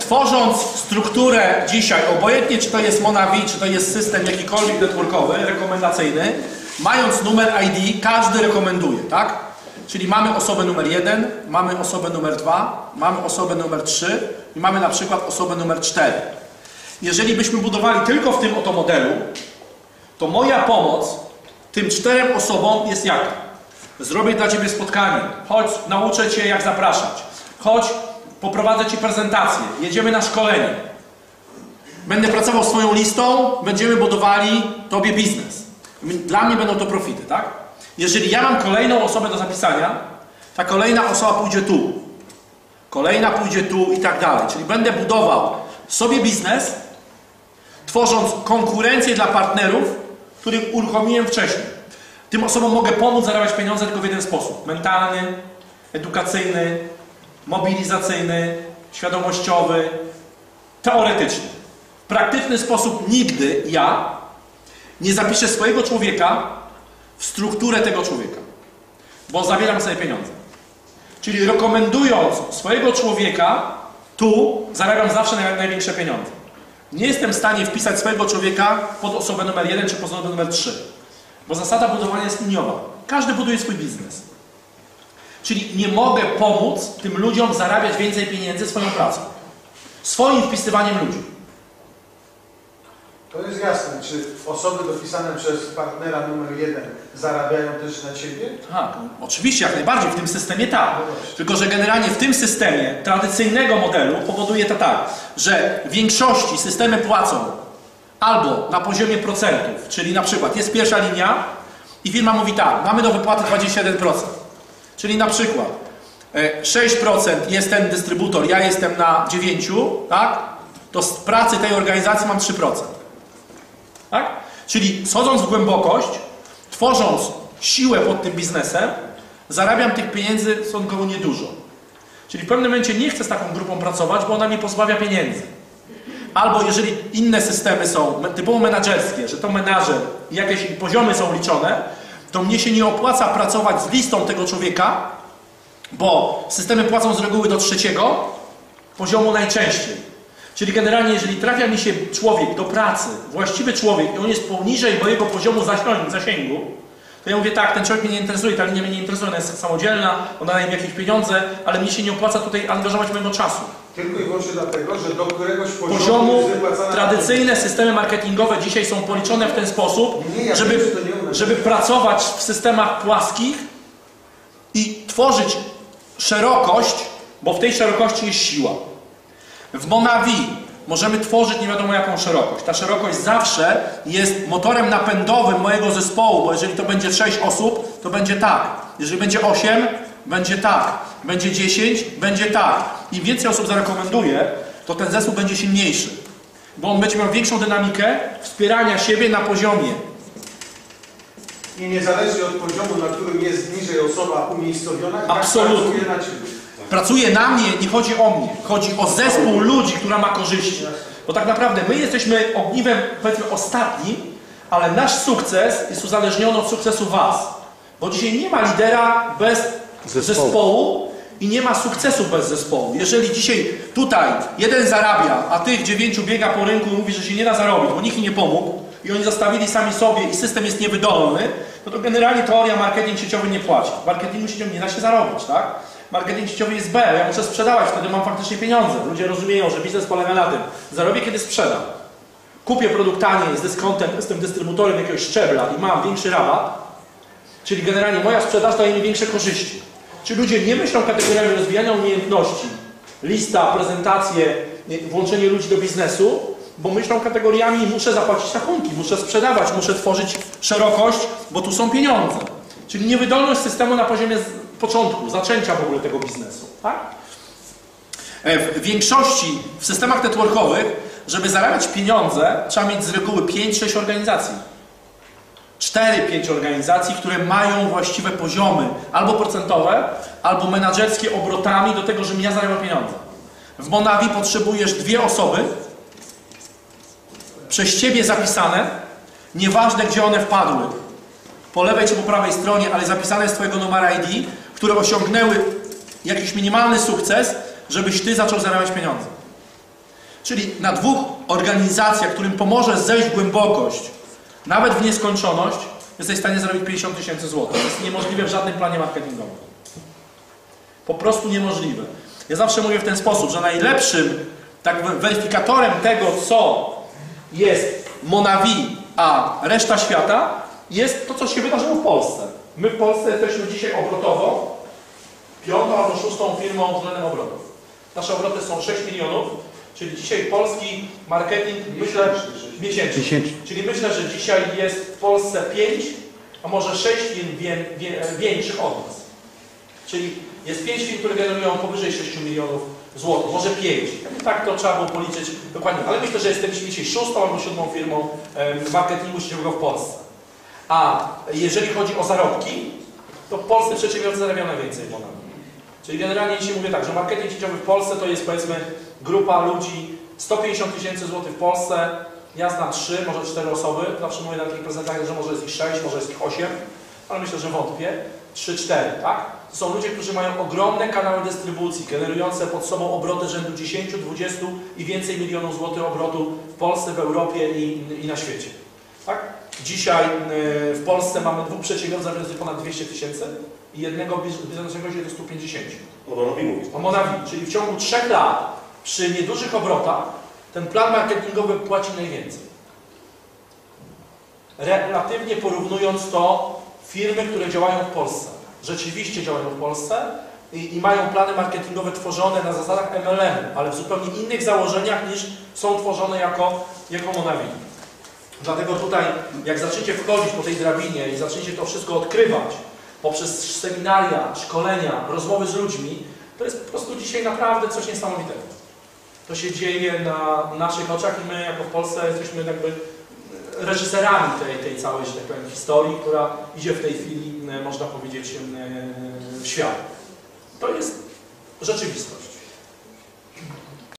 Tworząc strukturę dzisiaj, obojętnie czy to jest Monavi, czy to jest system jakikolwiek networkowy, rekomendacyjny, mając numer ID, każdy rekomenduje, tak? Czyli mamy osobę numer 1, mamy osobę numer 2, mamy osobę numer 3 i mamy na przykład osobę numer 4. Jeżeli byśmy budowali tylko w tym oto modelu, to moja pomoc tym 4 osobom jest jaka? Zrobię dla Ciebie spotkanie, chodź, nauczę Cię jak zapraszać, chodź, poprowadzę Ci prezentację, jedziemy na szkolenie. Będę pracował swoją listą, będziemy budowali Tobie biznes. Dla mnie będą to profity, tak? Jeżeli ja mam kolejną osobę do zapisania, ta kolejna osoba pójdzie tu, kolejna pójdzie tu i tak dalej. Czyli będę budował sobie biznes, tworząc konkurencję dla partnerów, których uruchomiłem wcześniej. Tym osobom mogę pomóc zarabiać pieniądze tylko w jeden sposób. Mentalny, edukacyjny, mobilizacyjny, świadomościowy, teoretyczny. W praktyczny sposób nigdy ja nie zapiszę swojego człowieka w strukturę tego człowieka, bo zabieram sobie pieniądze. Czyli rekomendując swojego człowieka, tu zarabiam zawsze największe pieniądze. Nie jestem w stanie wpisać swojego człowieka pod osobę numer 1 czy pod osobę numer 3, bo zasada budowania jest liniowa. Każdy buduje swój biznes. Czyli nie mogę pomóc tym ludziom zarabiać więcej pieniędzy swoją pracą. Swoim wpisywaniem ludzi. To jest jasne. Czy osoby dopisane przez partnera numer 1 zarabiają też na Ciebie? Tak, oczywiście, jak najbardziej. W tym systemie tak. Tylko że generalnie w tym systemie tradycyjnego modelu powoduje to tak, że w większości systemy płacą albo na poziomie procentów, czyli na przykład jest pierwsza linia i firma mówi tak, mamy do wypłaty 21%. Czyli na przykład 6% jest ten dystrybutor, ja jestem na 9%, tak? To z pracy tej organizacji mam 3%. Tak? Czyli schodząc w głębokość, tworząc siłę pod tym biznesem, zarabiam tych pieniędzy stosunkowo niedużo. Czyli w pewnym momencie nie chcę z taką grupą pracować, bo ona mnie pozbawia pieniędzy. Albo jeżeli inne systemy są typowo menadżerskie, że to menadżer i jakieś poziomy są liczone, to mnie się nie opłaca pracować z listą tego człowieka, bo systemy płacą z reguły do 3. poziomu najczęściej. Czyli generalnie, jeżeli trafia mi się człowiek do pracy, właściwy człowiek i on jest poniżej mojego poziomu zasięgu, to ja mówię tak, ten człowiek mnie nie interesuje, ta linia mnie nie interesuje, ona jest samodzielna, ona daje mi jakieś pieniądze, ale mnie się nie opłaca tutaj angażować mojego czasu. Tylko i wyłącznie dlatego, że do któregoś poziomu tradycyjne systemy marketingowe dzisiaj są policzone w ten sposób, żeby pracować w systemach płaskich i tworzyć szerokość, bo w tej szerokości jest siła. W Monavi możemy tworzyć nie wiadomo jaką szerokość. Ta szerokość zawsze jest motorem napędowym mojego zespołu, bo jeżeli to będzie 6 osób, to będzie tak. Jeżeli będzie 8, będzie tak. Będzie 10, będzie tak. Im więcej osób zarekomenduje, to ten zespół będzie silniejszy. Bo on będzie miał większą dynamikę wspierania siebie na poziomie. I niezależnie od poziomu, na którym jest niżej osoba umiejscowiona, absolutnie pracuje na Ciebie. Pracuje na mnie, nie chodzi o mnie. Chodzi o zespół ludzi, która ma korzyści. Bo tak naprawdę my jesteśmy ogniwem, powiedzmy, ostatnim, ale nasz sukces jest uzależniony od sukcesu Was. Bo dzisiaj nie ma lidera bez zespołu i nie ma sukcesu bez zespołu. Jeżeli dzisiaj tutaj jeden zarabia, a tych 9 biega po rynku i mówi, że się nie da zarobić, bo nikt im nie pomógł i oni zostawili sami sobie i system jest niewydolny, no to generalnie teoria marketing sieciowy nie płaci. W marketingu sieciowym nie da się zarobić, tak? Marketing sieciowy jest B, ja muszę sprzedawać, wtedy mam faktycznie pieniądze. Ludzie rozumieją, że biznes polega na tym. Zarobię, kiedy sprzedam. Kupię produkt taniej z dyskontem, jestem dystrybutorem jakiegoś szczebla i mam większy rabat, czyli generalnie moja sprzedaż daje mi większe korzyści. Czy ludzie nie myślą kategoriami rozwijania umiejętności, lista, prezentacje, włączenie ludzi do biznesu, bo myślą kategoriami muszę zapłacić rachunki, muszę sprzedawać, muszę tworzyć szerokość, bo tu są pieniądze. Czyli niewydolność systemu na poziomie początku, zaczęcia w ogóle tego biznesu. Tak? W większości, w systemach networkowych, żeby zarabiać pieniądze, trzeba mieć z reguły 5-6 organizacji. 4-5 organizacji, które mają właściwe poziomy, albo procentowe, albo menadżerskie obrotami do tego, żebym ja zarabiał pieniądze. W Monavi potrzebujesz 2 osoby, przez Ciebie zapisane, nieważne gdzie one wpadły, po lewej czy po prawej stronie, ale zapisane z Twojego numeru ID, które osiągnęły jakiś minimalny sukces, żebyś ty zaczął zarabiać pieniądze. Czyli na dwóch organizacjach, którym pomożesz zejść w głębokość, nawet w nieskończoność, jesteś w stanie zarobić 50 000 złotych. To jest niemożliwe w żadnym planie marketingowym. Po prostu niemożliwe. Ja zawsze mówię w ten sposób, że najlepszym weryfikatorem tego, co jest Monavi, a reszta świata, jest to, co się wydarzyło w Polsce. My w Polsce jesteśmy dzisiaj obrotowo 5. albo 6. firmą względem obrotów. Nasze obroty są 6 milionów, czyli dzisiaj polski marketing, myślę, miesięcznie. Czyli myślę, że dzisiaj jest w Polsce 5, a może 6 firm większych od nas. Czyli jest 5 firm, które generują powyżej 6 milionów złotych, może 5. Tak to trzeba było policzyć dokładnie, ale myślę, że jesteśmy dzisiaj 6. albo 7. firmą marketingu sieciowego w Polsce. A jeżeli chodzi o zarobki, to w Polsce przedsiębiorcy zarabiają najwięcej w Monavi. Czyli generalnie dzisiaj mówię tak, że marketing sieciowy w Polsce to jest powiedzmy grupa ludzi, 150 000 złotych w Polsce, ja znam 3, może 4 osoby, zawsze mówię na takich prezentacjach, że może jest ich 6, może jest ich 8, ale myślę, że wątpię, 3-4, tak? To są ludzie, którzy mają ogromne kanały dystrybucji, generujące pod sobą obroty rzędu 10, 20 i więcej milionów złotych obrotu w Polsce, w Europie i na świecie. Tak? Dzisiaj w Polsce mamy 2 przedsiębiorców zarabiających ponad 200 000 i jednego biznesowego się do 150. O Monavi mówisz. O Monavi, czyli w ciągu 3 lat przy niedużych obrotach ten plan marketingowy płaci najwięcej. Relatywnie porównując to firmy, które działają w Polsce. Rzeczywiście działają w Polsce i mają plany marketingowe tworzone na zasadach MLM, ale w zupełnie innych założeniach niż są tworzone jako Monavi. Dlatego tutaj, jak zaczniecie wchodzić po tej drabinie i zaczniecie to wszystko odkrywać poprzez seminaria, szkolenia, rozmowy z ludźmi, to jest po prostu dzisiaj naprawdę coś niesamowitego. To się dzieje na naszych oczach i my jako w Polsce jesteśmy jakby reżyserami tej całej, że tak powiem, historii, która idzie w tej chwili, można powiedzieć, w świat. To jest rzeczywistość.